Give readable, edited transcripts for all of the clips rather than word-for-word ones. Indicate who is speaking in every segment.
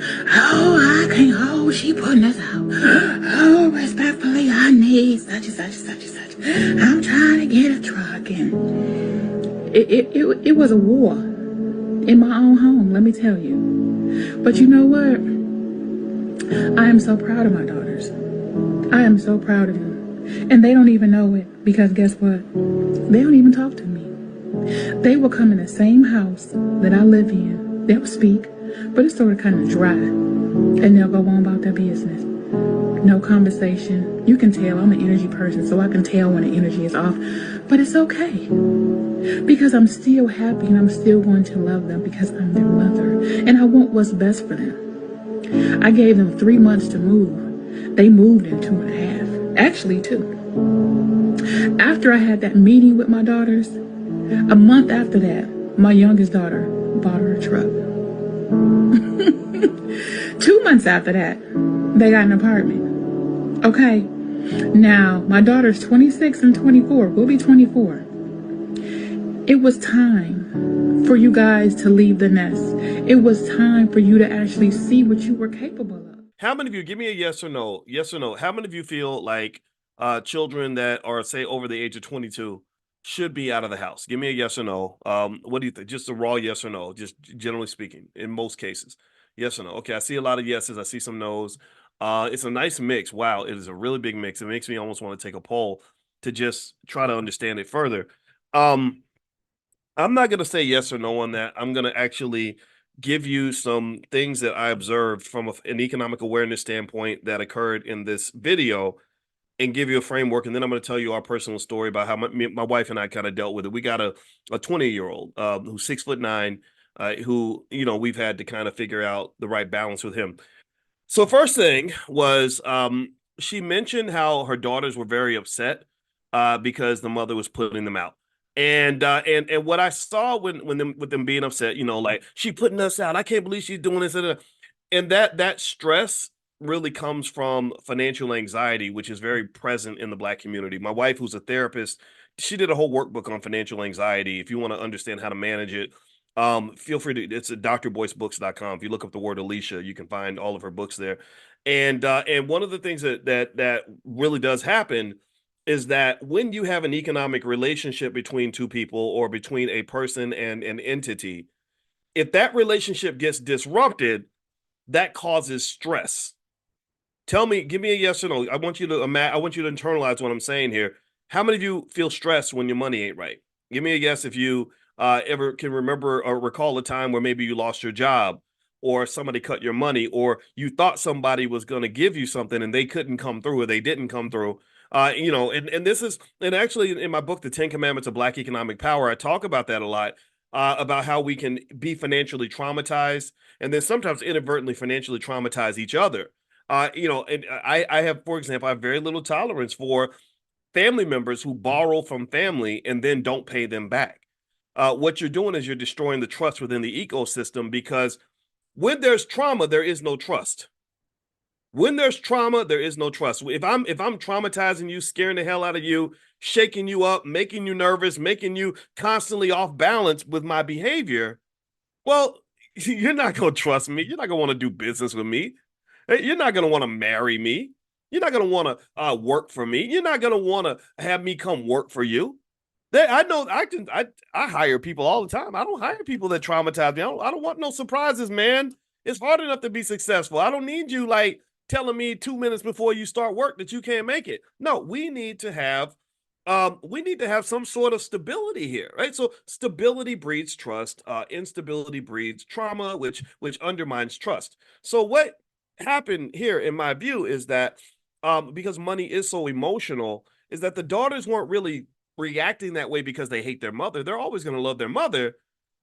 Speaker 1: Oh, I can't. Oh, she putting us out. Oh, respectfully, I need such and such and such and such. I'm trying to get a truck, and it was a war in my own home. Let me tell you. But you know what? I am so proud of my daughters. I am so proud of them, and they don't even know it because guess what? They don't even talk to me. They will come in the same house that I live in. They'll speak, but it's sort of kind of dry. And they'll go on about their business. No conversation. You can tell I'm an energy person, so I can tell when the energy is off. But it's okay. Because I'm still happy and I'm still going to love them because I'm their mother. And I want what's best for them. I gave them 3 months to move. They moved in 2.5. Actually, 2. After I had that meeting with my daughters, a month after that, my youngest daughter bought her a truck. 2 months after that, they got an apartment. Okay. Now, my daughter's 26 and 24. We'll be 24. It was time for you guys to leave the nest. It was time for you to actually see what you were capable of.
Speaker 2: How many of you, give me a yes or no, yes or no. How many of you feel like children that are, say, over the age of 22 should be out of the house? Give me a yes or no. What do you think? Just a raw yes or no, just generally speaking, in most cases. Yes or no. Okay, I see a lot of yeses. I see some nos. It's a nice mix. Wow, it is a really big mix. It makes me almost want to take a poll to just try to understand it further. Um, I'm not going to say yes or no on that. I'm going to actually give you some things that I observed from an economic awareness standpoint that occurred in this video and give you a framework. And then I'm going to tell you our personal story about how my wife and I kind of dealt with it. We got a 20-year-old who's 6'9", who, we've had to kind of figure out the right balance with him. So first thing was she mentioned how her daughters were very upset because the mother was putting them out. And what I saw with them being upset, like she putting us out. I can't believe she's doing this. And that stress really comes from financial anxiety, which is very present in the Black community. My wife, who's a therapist, she did a whole workbook on financial anxiety. If you want to understand how to manage it, feel free to, it's at drboycebooks.com. If you look up the word Alicia, you can find all of her books there. And one of the things that really does happen is that when you have an economic relationship between two people or between a person and an entity, if that relationship gets disrupted, that causes stress. Give me a yes or no. I want you to internalize what I'm saying here. How many of you feel stressed when your money ain't right? Give me a yes if you ever can remember or recall a time where maybe you lost your job or somebody cut your money or you thought somebody was going to give you something and they couldn't come through or they didn't come through. And this is, and actually in my book, The 10 Commandments of Black Economic Power, I talk about that a lot, about how we can be financially traumatized and then sometimes inadvertently financially traumatize each other. And I have, for example, I have very little tolerance for family members who borrow from family and then don't pay them back. What you're doing is you're destroying the trust within the ecosystem because when there's trauma, there is no trust. When there's trauma, there is no trust. If I'm traumatizing you, scaring the hell out of you, shaking you up, making you nervous, making you constantly off balance with my behavior, well, you're not going to trust me. You're not going to want to do business with me. You're not going to want to marry me. You're not going to want to work for me. You're not going to want to have me come work for you. I know I hire people all the time. I don't hire people that traumatize me. I don't want no surprises, man. It's hard enough to be successful. I don't need you like telling me 2 minutes before you start work that you can't make it. No, we need to have some sort of stability here, right? So stability breeds trust, instability breeds trauma, which undermines trust. So what happened here, in my view, is that because money is so emotional, is that the daughters weren't really reacting that way because they hate their mother. They're always going to love their mother,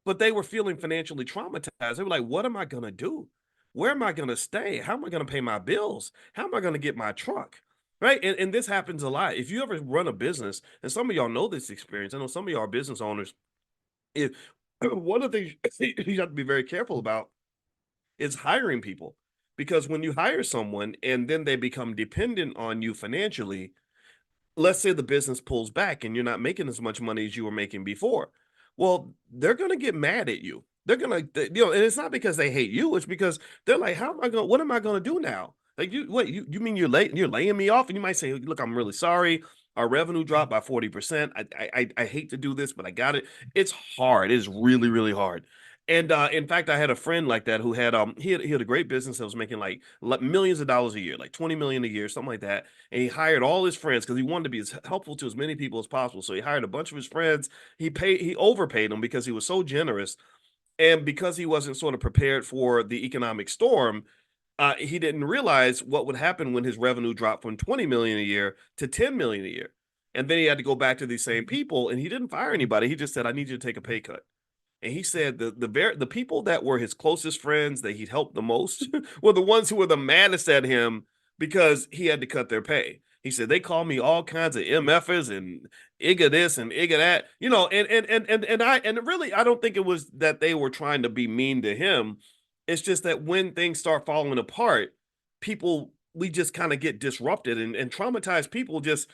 Speaker 2: but they were feeling financially traumatized. They were like, what am I going to do? Where am I going to stay? How am I going to pay my bills? How am I going to get my truck? Right. And this happens a lot. If you ever run a business, and some of y'all know this experience, I know some of y'all are business owners, if one of the things you have to be very careful about is hiring people. Because when you hire someone and then they become dependent on you financially, let's say the business pulls back and you're not making as much money as you were making before. Well, they're going to get mad at you. they're gonna, and it's not because they hate you. It's because they're like, what am I gonna do now? Like, you mean you're laying me off? And you might say, look, I'm really sorry. Our revenue dropped by 40%. I hate to do this, but I got it. It's hard. It's really, really hard. And in fact, I had a friend like that who had he had a great business that was making like millions of dollars a year, like 20 million a year, something like that. And he hired all his friends because he wanted to be as helpful to as many people as possible. So he hired a bunch of his friends. He overpaid them because he was so generous, and because he wasn't sort of prepared for the economic storm, he didn't realize what would happen when his revenue dropped from 20 million a year to 10 million a year. And then he had to go back to these same people, and he didn't fire anybody. He just said, I need you to take a pay cut. And he said the people that were his closest friends that he'd helped the most were the ones who were the maddest at him because he had to cut their pay. He said they call me all kinds of MFers and IGA this and IGA that, and really I don't think it was that they were trying to be mean to him. It's just that when things start falling apart, people we just kind of get disrupted, and traumatized people just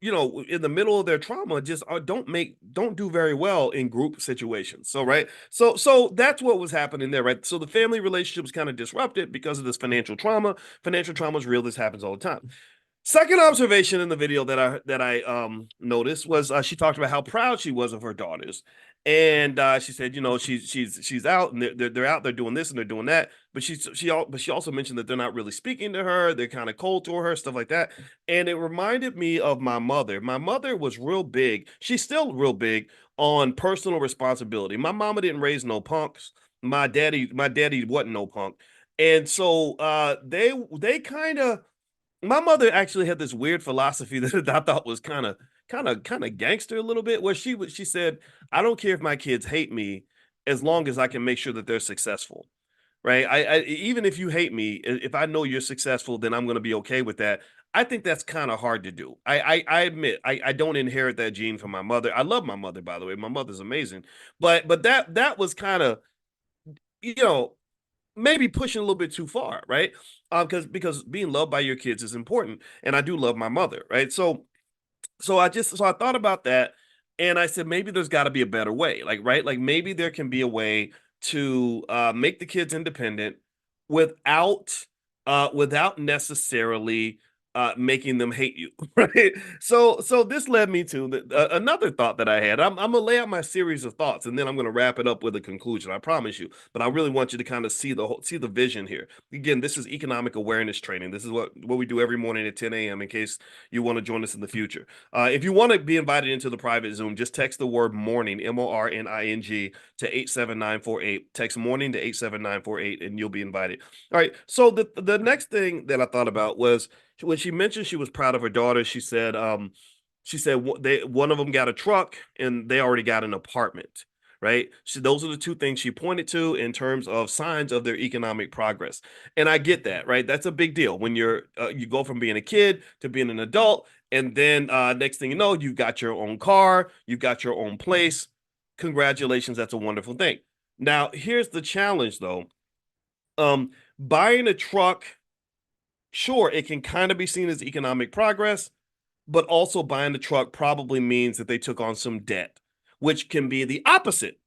Speaker 2: in the middle of their trauma just don't do very well in group situations. So right, so that's what was happening there, right? So the family relationship was kind of disrupted because of this financial trauma. Financial trauma is real. This happens all the time. Second observation in the video that I noticed was she talked about how proud she was of her daughters, and she said, she's out and they're out, they're doing this and they're doing that, but she also mentioned that they're not really speaking to her, they're kind of cold to her, stuff like that, and it reminded me of my mother. My mother was real big. She's still real big on personal responsibility. My mama didn't raise no punks. My daddy wasn't no punk, and so they kind of my mother actually had this weird philosophy that I thought was kind of gangster a little bit, where she said, "I don't care if my kids hate me, as long as I can make sure that they're successful." Right? Even if you hate me, if I know you're successful, then I'm going to be okay with that. I think that's kind of hard to do. I admit I don't inherit that gene from my mother. I love my mother, by the way. My mother's amazing, but that was kind of you know maybe pushing a little bit too far, right? Because being loved by your kids is important, and I do love my mother, right? So I thought about that, and I said maybe there's got to be a better way, like right, like maybe there can be a way to make the kids independent without without necessarily making them hate you, right? So this led me to another thought that I had. I'm gonna lay out my series of thoughts, and then I'm gonna wrap it up with a conclusion. I promise you, but I really want you to kind of see the vision here. Again, this is economic awareness training. This is what we do every morning at 10 a.m. in case you want to join us in the future. If you want to be invited into the private Zoom, just text the word morning, MORNING, to 87948. Text morning to 87948, and you'll be invited. All right. So the next thing that I thought about was when she mentioned she was proud of her daughter. She said one of them got a truck and they already got an apartment. Right. Those are the two things she pointed to in terms of signs of their economic progress. And I get that. Right. That's a big deal when you go from being a kid to being an adult. And then next thing you know, you've got your own car, you've got your own place. Congratulations. That's a wonderful thing. Now, here's the challenge, though. Buying a truck, sure, it can kind of be seen as economic progress, but also buying the truck probably means that they took on some debt, which can be the opposite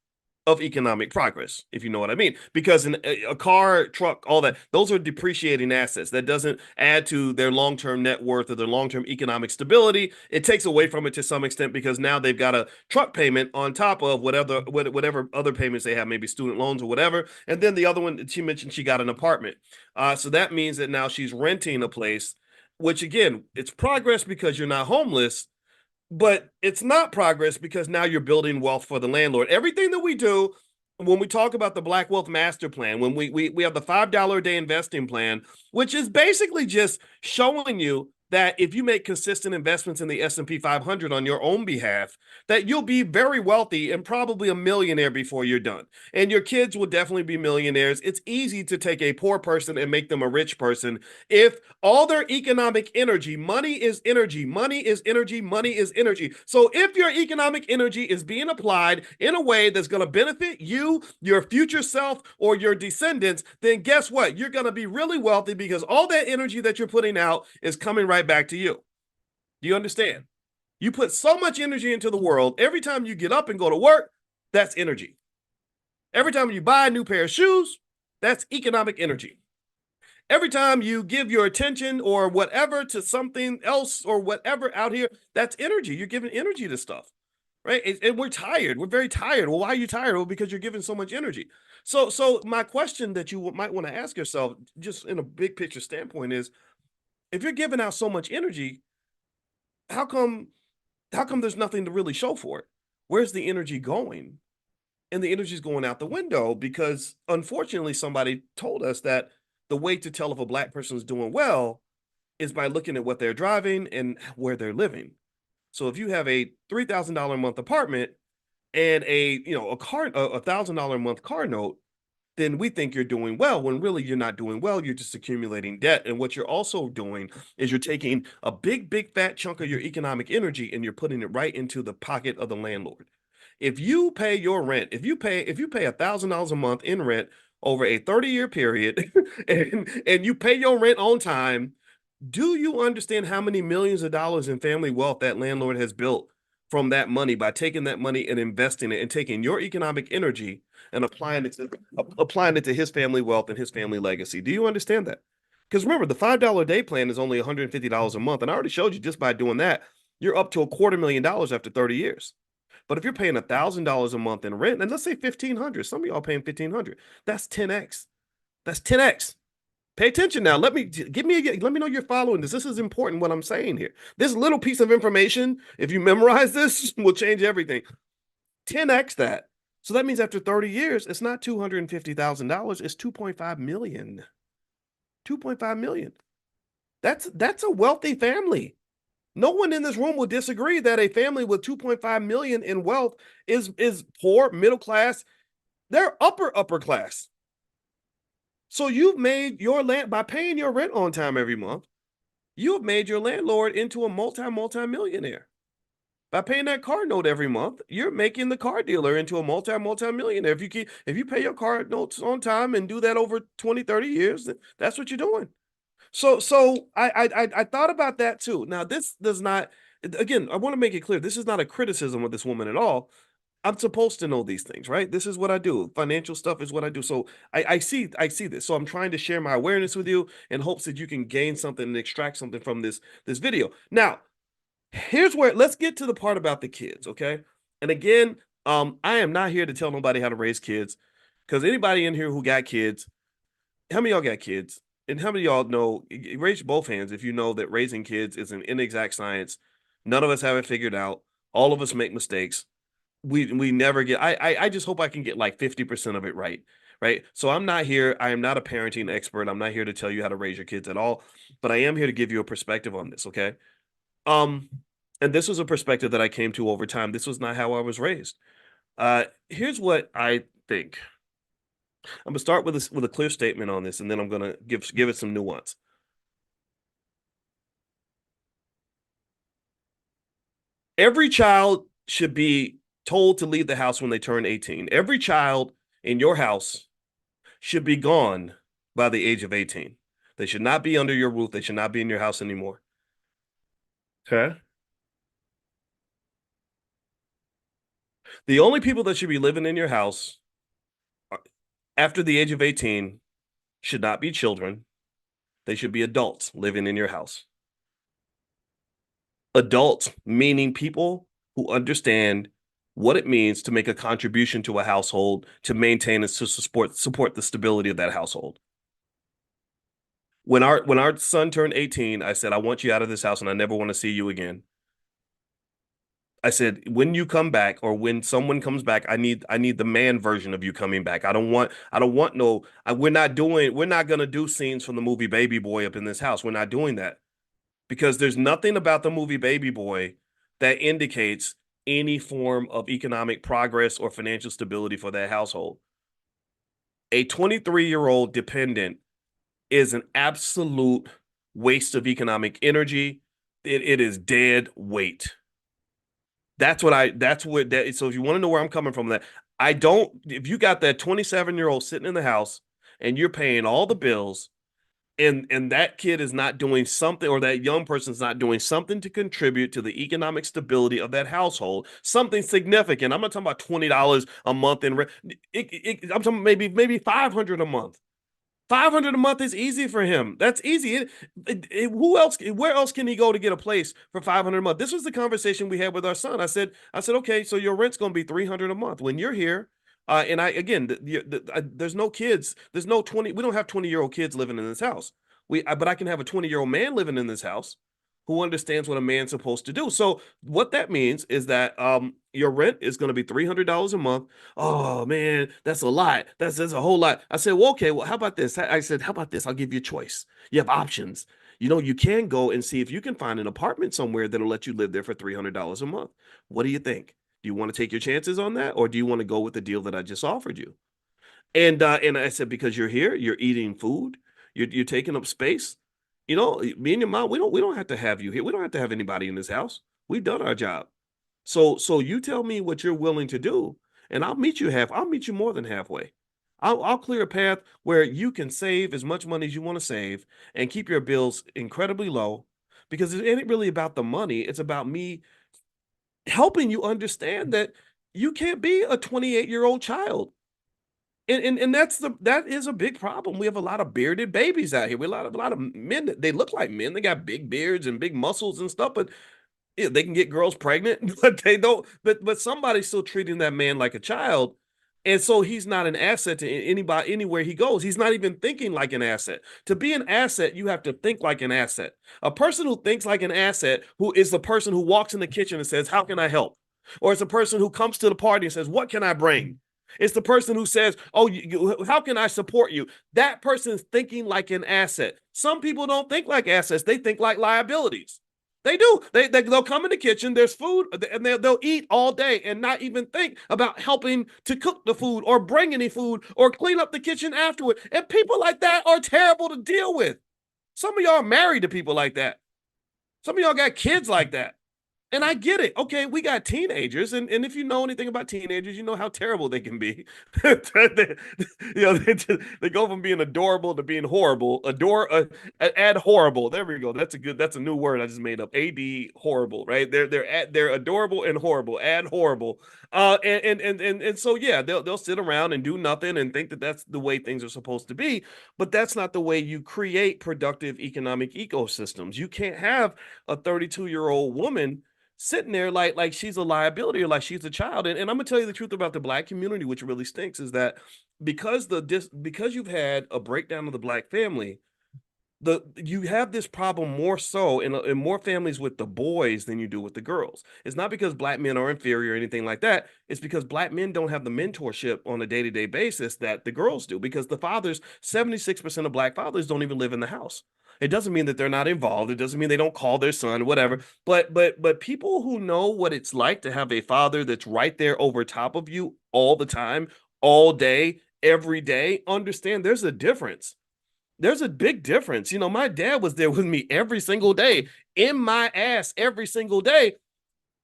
Speaker 2: of economic progress, if you know what I mean. Because in a car, truck, all that, those are depreciating assets. That doesn't add to their long-term net worth or their long-term economic stability. It takes away from it to some extent because now they've got a truck payment on top of whatever other payments they have, maybe student loans or whatever. And then the other one, she mentioned she got an apartment. So that means that now she's renting a place, which again, it's progress because you're not homeless, but it's not progress because now you're building wealth for the landlord. Everything that we do when we talk about the Black Wealth Master Plan, when we have the $5 a day investing plan, which is basically just showing you that if you make consistent investments in the S&P 500 on your own behalf, that you'll be very wealthy and probably a millionaire before you're done. And your kids will definitely be millionaires. It's easy to take a poor person and make them a rich person if all their economic energy, money is energy, money is energy, money is energy. So if your economic energy is being applied in a way that's going to benefit you, your future self, or your descendants, then guess what? You're going to be really wealthy because all that energy that you're putting out is coming right back to you. Do you understand? You put so much energy into the world. Every time you get up and go to work, that's energy. Every time you buy a new pair of shoes, that's economic energy. Every time you give your attention or whatever to something else or whatever out here, that's energy. You're giving energy to stuff, right? And we're tired. We're very tired. Well, why are you tired? Well, because you're giving so much energy. So my question that you might want to ask yourself, just in a big picture standpoint, is if you're giving out so much energy, how come there's nothing to really show for it? Where's the energy going? And the energy is going out the window because unfortunately somebody told us that the way to tell if a black person is doing well is by looking at what they're driving and where they're living. So if you have a $3,000 a month apartment and a $1,000 a month car note, then we think you're doing well when really you're not doing well. You're just accumulating debt. And what you're also doing is you're taking a big fat chunk of your economic energy and you're putting it right into the pocket of the landlord. If you pay your rent, if you pay $1,000 a month in rent over a 30-year period and you pay your rent on time, do you understand how many millions of dollars in family wealth that landlord has built from that money by taking that money and investing it and taking your economic energy and applying it to his family wealth and his family legacy? Do you understand that? Because remember, the $5 a day plan is only $150 a month. And I already showed you just by doing that, you're up to $250,000 after 30 years. But if you're paying $1,000 a month in rent, and let's say 1,500, some of y'all paying 1,500, that's 10x. That's 10x. Pay attention now. Let me know you're following this. This is important what I'm saying here. This little piece of information, if you memorize this, will change everything. 10x that. So that means after 30 years, it's not $250,000, it's 2.5 million. 2.5 million. That's a wealthy family. No one in this room will disagree that a family with 2.5 million in wealth is poor, middle class. They're upper class. So you've made your land by paying your rent on time every month. You've made your landlord into a multi-millionaire. By paying that car note every month, you're making the car dealer into a multi-millionaire. If you pay your car notes on time and do that over 20, 30 years, that's what you're doing. So I thought about that too. Now, this does not, again, I want to make it clear, this is not a criticism of this woman at all. I'm supposed to know these things, right? This is what I do. Financial stuff is what I do. So I see this. So I'm trying to share my awareness with you in hopes that you can gain something and extract something from this video. Now, here's where let's get to the part about the kids, okay? And again, I am not here to tell nobody how to raise kids, because anybody in here who got kids, how many of y'all got kids? And how many of y'all know, raise both hands if you know that raising kids is an inexact science. None of us have it figured out. All of us make mistakes. We never get, I just hope I can get like 50% of it right. Right. So I'm not here. I am not a parenting expert. I'm not here to tell you how to raise your kids at all, but I am here to give you a perspective on this. Okay. Um, and this was a perspective that I came to over time. This was not how I was raised. Here's what I think. I'm gonna start with a clear statement on this, and then I'm gonna give it some nuance. Every child should be told to leave the house when they turn 18. Every child in your house should be gone by the age of 18. They should not be under your roof. They should not be in your house anymore. Okay. The only people that should be living in your house after the age of 18 should not be children. They should be adults living in your house. Adults, meaning people who understand what it means to make a contribution to a household, to maintain and to support the stability of that household. When our son turned 18, I said, I want you out of this house and I never want to see you again. I said, when you come back or when someone comes back, I need the man version of you coming back. I don't want no, we're not gonna do scenes from the movie Baby Boy up in this house. We're not doing that, because there's nothing about the movie Baby Boy that indicates any form of economic progress or financial stability for that household. A 23-year-old dependent is an absolute waste of economic energy. It is dead weight. So if you want to know where I'm coming from, if you got that 27-year-old sitting in the house and you're paying all the bills and that kid is not doing something, or that young person's not doing something to contribute to the economic stability of that household, something significant. I'm not talking about $20 a month in rent. I'm talking maybe 500 a month. 500 a month is easy for him. That's easy. Who else? Where else can he go to get a place for 500 a month? This was the conversation we had with our son. I said, okay, so your rent's going to be 300 a month when you're here. And I again, there's no kids. There's no 20. We don't have 20-year-old kids living in this house. But I can have a 20-year-old man living in this house who understands what a man's supposed to do. So what that means is that your rent is going to be $300 a month. Oh man, that's a lot. That's a whole lot. I said, well, okay, well, how about this? I said, how about this? I'll give you a choice. You have options. You can go and see if you can find an apartment somewhere that'll let you live there for $300 a month. What do you think? Do you want to take your chances on that, or do you want to go with the deal that I just offered you? And I said, because you're here, you're eating food, you're taking up space. Me and your mom, we don't have to have you here. We don't have to have anybody in this house. We've done our job. So you tell me what you're willing to do, and I'll meet you more than halfway. I'll clear a path where you can save as much money as you want to save and keep your bills incredibly low, because it ain't really about the money. It's about me helping you understand that you can't be a 28-year-old child. And that is a big problem. We have a lot of bearded babies out here. We have a lot of men that they look like men. They got big beards and big muscles and stuff, but yeah, they can get girls pregnant, but they don't. But somebody's still treating that man like a child, and so he's not an asset to anybody anywhere he goes. He's not even thinking like an asset. To be an asset, you have to think like an asset. A person who thinks like an asset, who is the person who walks in the kitchen and says, "How can I help?" Or it's a person who comes to the party and says, "What can I bring?" It's the person who says, "Oh, how can I support you?" That person is thinking like an asset. Some people don't think like assets; they think like liabilities. They do. They'll come in the kitchen. There's food, and they'll eat all day and not even think about helping to cook the food or bring any food or clean up the kitchen afterward. And people like that are terrible to deal with. Some of y'all are married to people like that. Some of y'all got kids like that. And I get it. Okay, we got teenagers, and if you know anything about teenagers, you know how terrible they can be. They go from being adorable to being horrible. Add horrible. There we go. That's a new word I just made up. AD horrible, right? They're adorable and horrible. Add horrible. And so yeah, they'll sit around and do nothing and think that that's the way things are supposed to be, but that's not the way you create productive economic ecosystems. You can't have a 32-year-old woman sitting there like she's a liability or like she's a child. And I'm gonna tell you the truth about the black community, which really stinks, is that because you've had a breakdown of the black family, you have this problem more so in more families with the boys than you do with the girls. It's not because black men are inferior or anything like that. It's because black men don't have the mentorship on a day-to-day basis that the girls do, because the fathers, 76% of black fathers don't even live in the house. It doesn't mean that they're not involved. It doesn't mean they don't call their son, whatever. But people who know what it's like to have a father that's right there over top of you all the time, all day, every day, understand there's a difference. There's a big difference. My dad was there with me every single day, in my ass every single day.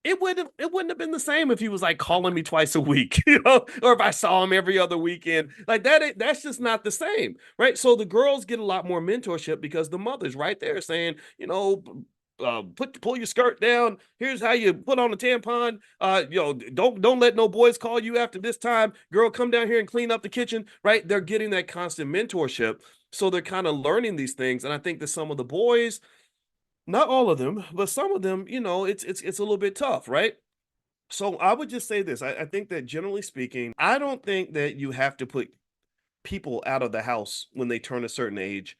Speaker 2: It wouldn't have been the same if he was like calling me twice a week, or if I saw him every other weekend. Like that's just not the same, right? So the girls get a lot more mentorship because the mother's right there saying, pull your skirt down. Here's how you put on a tampon. Don't let no boys call you after this time. Girl, come down here and clean up the kitchen. Right? They're getting that constant mentorship, so they're kind of learning these things. And I think that some of the boys, not all of them, but some of them, it's a little bit tough, right? So I would just say this. I think that generally speaking, I don't think that you have to put people out of the house when they turn a certain age.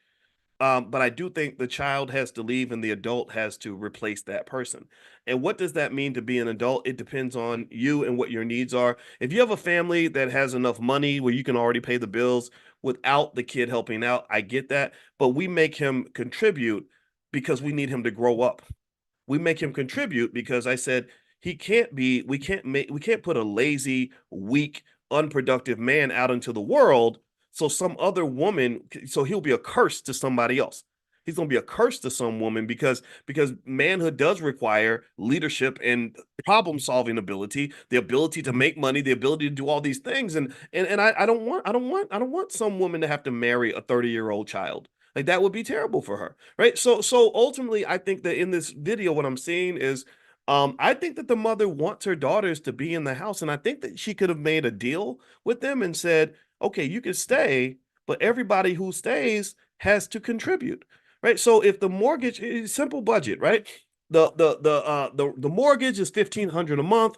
Speaker 2: But I do think the child has to leave and the adult has to replace that person. And what does that mean to be an adult? It depends on you and what your needs are. If you have a family that has enough money where you can already pay the bills without the kid helping out, I get that. But we make him contribute because we need him to grow up. We make him contribute because I said we can't put a lazy, weak, unproductive man out into the world so some other woman, so he'll be a curse to somebody else. He's going to be a curse to some woman because manhood does require leadership and problem solving ability, the ability to make money, the ability to do all these things. And I don't want some woman to have to marry a 30-year-old child. Like that would be terrible for her, right? So ultimately, I think that in this video, what I'm seeing is, I think that the mother wants her daughters to be in the house, and I think that she could have made a deal with them and said, "Okay, you can stay, but everybody who stays has to contribute." Right? So if the mortgage is simple budget, right? The mortgage is 1,500 a month.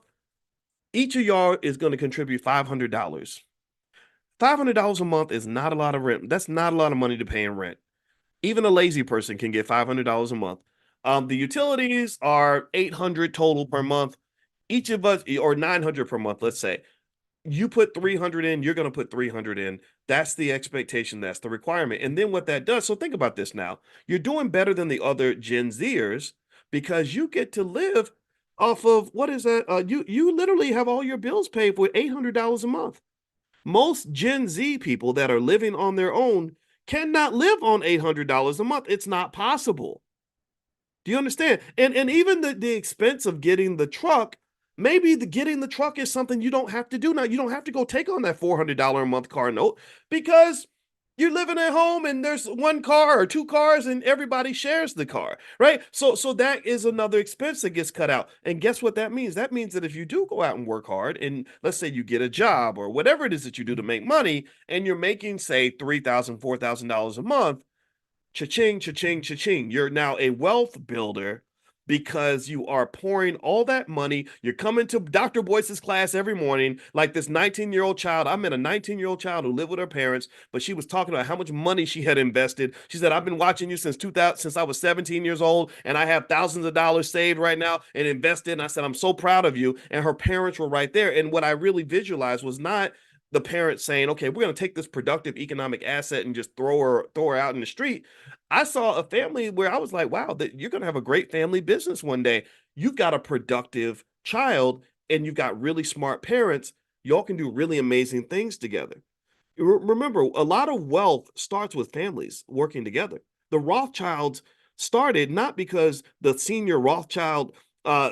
Speaker 2: Each of y'all is going to contribute $500. $500 a month is not a lot of rent. That's not a lot of money to pay in rent. Even a lazy person can get $500 a month. The utilities are 800 total per month. Each of us, or 900 per month, let's say. You put 300 in, you're going to put 300 in. That's the expectation. That's the requirement. And then what that does, so think about this now. You're doing better than the other Gen Zers because you get to live off of, what is that? You literally have all your bills paid for $800 a month. Most Gen Z people that are living on their own cannot live on $800 a month. It's not possible. Do you understand? And even the expense of getting the truck, maybe getting the truck is something you don't have to do now. You don't have to go take on that $400 a month car note because you're living at home and there's one car or two cars and everybody shares the car, right? So that is another expense that gets cut out. And guess what that means? That means that if you do go out and work hard and let's say you get a job or whatever it is that you do to make money and you're making say $3,000, $4,000 a month, cha-ching, cha-ching, cha-ching. You're now a wealth builder because you are pouring all that money. You're coming to Dr. Boyce's class every morning like this 19-year-old child. I met a 19-year-old child who lived with her parents, but she was talking about how much money she had invested. She said, I've been watching you since 2000, since I was 17 years old, and I have thousands of dollars saved right now and invested. And I said, I'm so proud of you. And her parents were right there. And what I really visualized was not the parents saying, okay, we're going to take this productive economic asset and just throw her out in the street. I saw a family where I was like, wow, that you're going to have a great family business one day. You've got a productive child and you've got really smart parents. Y'all can do really amazing things together. Remember, a lot of wealth starts with families working together. The Rothschilds started not because the senior Rothschild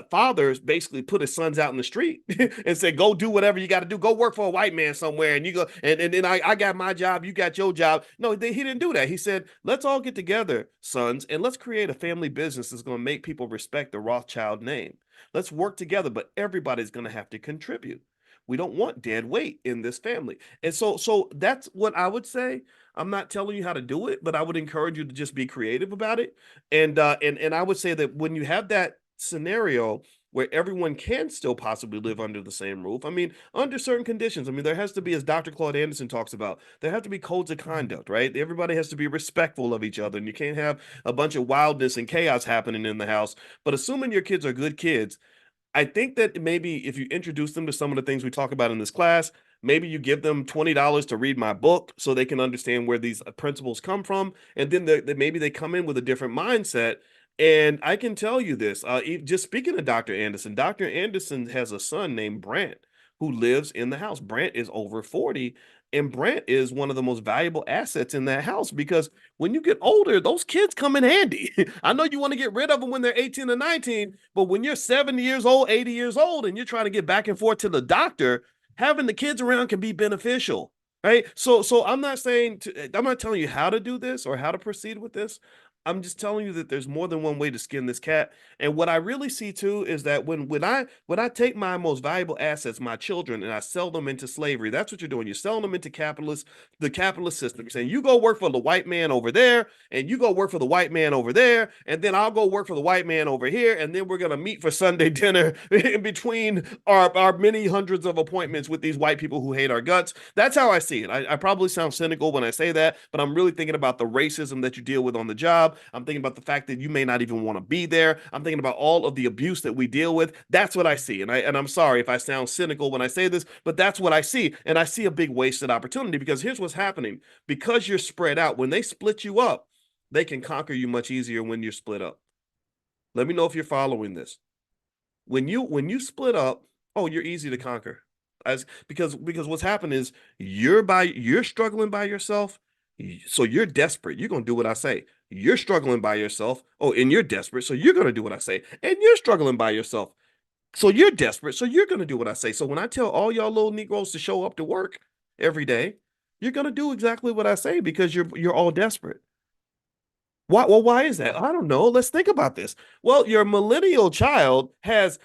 Speaker 2: fathers basically put his sons out in the street and said, go do whatever you got to do. Go work for a white man somewhere. And you go, and then I got my job. You got your job. No, he didn't do that. He said, let's all get together, sons, and let's create a family business that's going to make people respect the Rothschild name. Let's work together, but everybody's going to have to contribute. We don't want dead weight in this family. And so that's what I would say. I'm not telling you how to do it, but I would encourage you to just be creative about it. And I would say that when you have that scenario where everyone can still possibly live under the same roof, I mean, under certain conditions, I mean, there has to be, as Dr. Claude Anderson talks about, there have to be codes of conduct, right? Everybody has to be respectful of each other, and you can't have a bunch of wildness and chaos happening in the house. But assuming your kids are good kids, I think that maybe if you introduce them to some of the things we talk about in this class, maybe you give them $20 to read my book so they can understand where these principles come from. And then maybe they come in with a different mindset. And I can tell you this, just speaking of Dr. Anderson has a son named Brant who lives in the house. Brant is over 40, and Brant is one of the most valuable assets in that house because when you get older, those kids come in handy. I know you want to get rid of them when they're 18 or 19, but when you're 70 years old, 80 years old, and you're trying to get back and forth to the doctor, having the kids around can be beneficial, right? So I'm not telling you how to do this or how to proceed with this. I'm just telling you that there's more than one way to skin this cat. And what I really see too is that when I take my most valuable assets, my children, and I sell them into slavery, that's what you're doing. You're selling them into the capitalist system. You're saying you go work for the white man over there, and you go work for the white man over there, and then I'll go work for the white man over here, and then we're gonna meet for Sunday dinner in between our many hundreds of appointments with these white people who hate our guts. That's how I see it. I probably sound cynical when I say that, but I'm really thinking about the racism that you deal with on the job. I'm thinking about the fact that you may not even want to be there. I'm thinking about all of the abuse that we deal with. That's what I see. And I'm sorry if I sound cynical when I say this, but that's what I see. And I see a big wasted opportunity because here's what's happening. Because you're spread out, when they split you up, they can conquer you much easier when you're split up. Let me know if you're following this. When you split up, oh, you're easy to conquer. Because what's happened is you're struggling by yourself, so you're desperate. You're gonna do what I say. You're struggling by yourself. Oh, and you're desperate, so you're gonna do what I say. And you're struggling by yourself. So you're desperate, so you're gonna do what I say. So when I tell all y'all little Negroes to show up to work every day, you're gonna do exactly what I say because you're all desperate. Why? Well, why is that? I don't know. Let's think about this. Well, your millennial child has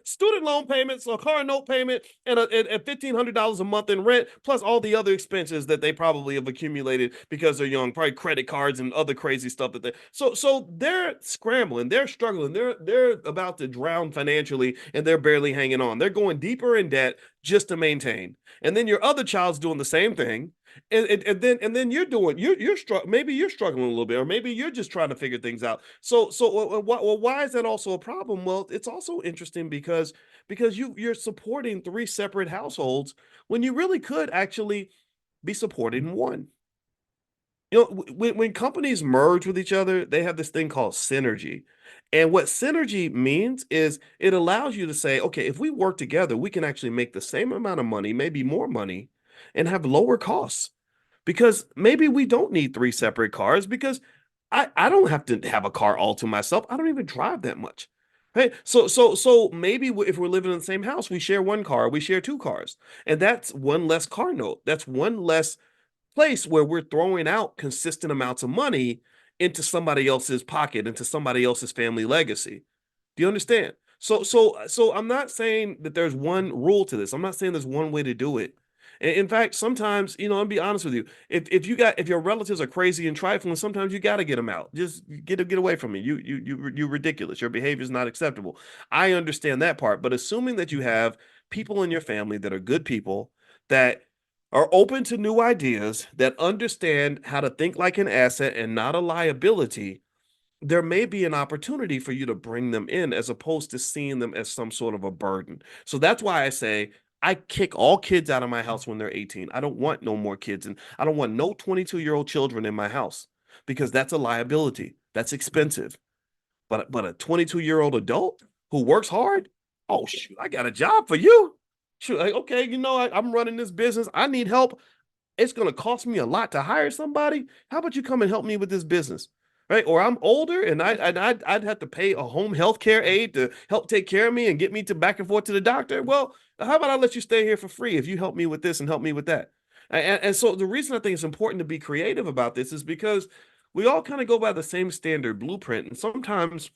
Speaker 2: student loan payments, a car note payment, and $1,500 a month in rent, plus all the other expenses that they probably have accumulated because they're young, probably credit cards and other crazy stuff that they. So they're scrambling, they're struggling, they're about to drown financially, and they're barely hanging on. They're going deeper in debt just to maintain. And then your other child's doing the same thing, and then maybe you're struggling a little bit, or maybe you're just trying to figure things out. Why is that also a problem? Well, it's also interesting because you're supporting three separate households when you really could actually be supporting one. When companies merge with each other, they have this thing called synergy. And what synergy means is it allows you to say, okay, if we work together, we can actually make the same amount of money, maybe more money, and have lower costs, because maybe we don't need three separate cars, because I don't have to have a car all to myself. I don't even drive that much. Right. So maybe if we're living in the same house, we share one car, we share two cars. And that's one less car note. That's one less place where we're throwing out consistent amounts of money into somebody else's pocket, into somebody else's family legacy. Do you understand? So I'm not saying that there's one rule to this. I'm not saying there's one way to do it. In fact, sometimes, I'll be honest with you. If your relatives are crazy and trifling, sometimes you got to get them out. Just get away from me. You're ridiculous. Your behavior is not acceptable. I understand that part, but assuming that you have people in your family that are good people, that are open to new ideas, that understand how to think like an asset and not a liability, there may be an opportunity for you to bring them in as opposed to seeing them as some sort of a burden. So that's why I say I kick all kids out of my house when they're 18. I don't want no more kids, and I don't want no 22-year-old children in my house, because that's a liability. That's expensive. But a 22-year-old adult who works hard, oh shoot, I got a job for you. Shoot, like, okay, I'm running this business. I need help. It's going to cost me a lot to hire somebody. How about you come and help me with this business? Right? Or I'm older, and I'd have to pay a home health care aide to help take care of me and get me to back and forth to the doctor. Well, how about I let you stay here for free if you help me with this and help me with that? And so the reason I think it's important to be creative about this is because we all kind of go by the same standard blueprint. And sometimes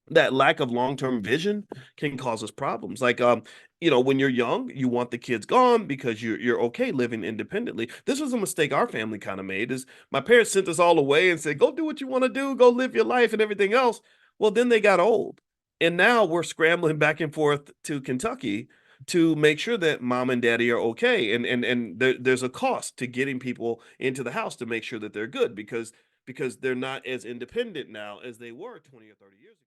Speaker 2: that lack of long-term vision can cause us problems. Like, when you're young, you want the kids gone because you're okay living independently. This was a mistake our family kind of made. Is my parents sent us all away and said, go do what you want to do, go live your life and everything else. Well, then they got old, and now we're scrambling back and forth to Kentucky to make sure that mom and daddy are okay. And there's a cost to getting people into the house to make sure that they're good, because they're not as independent now as they were 20 or 30 years ago.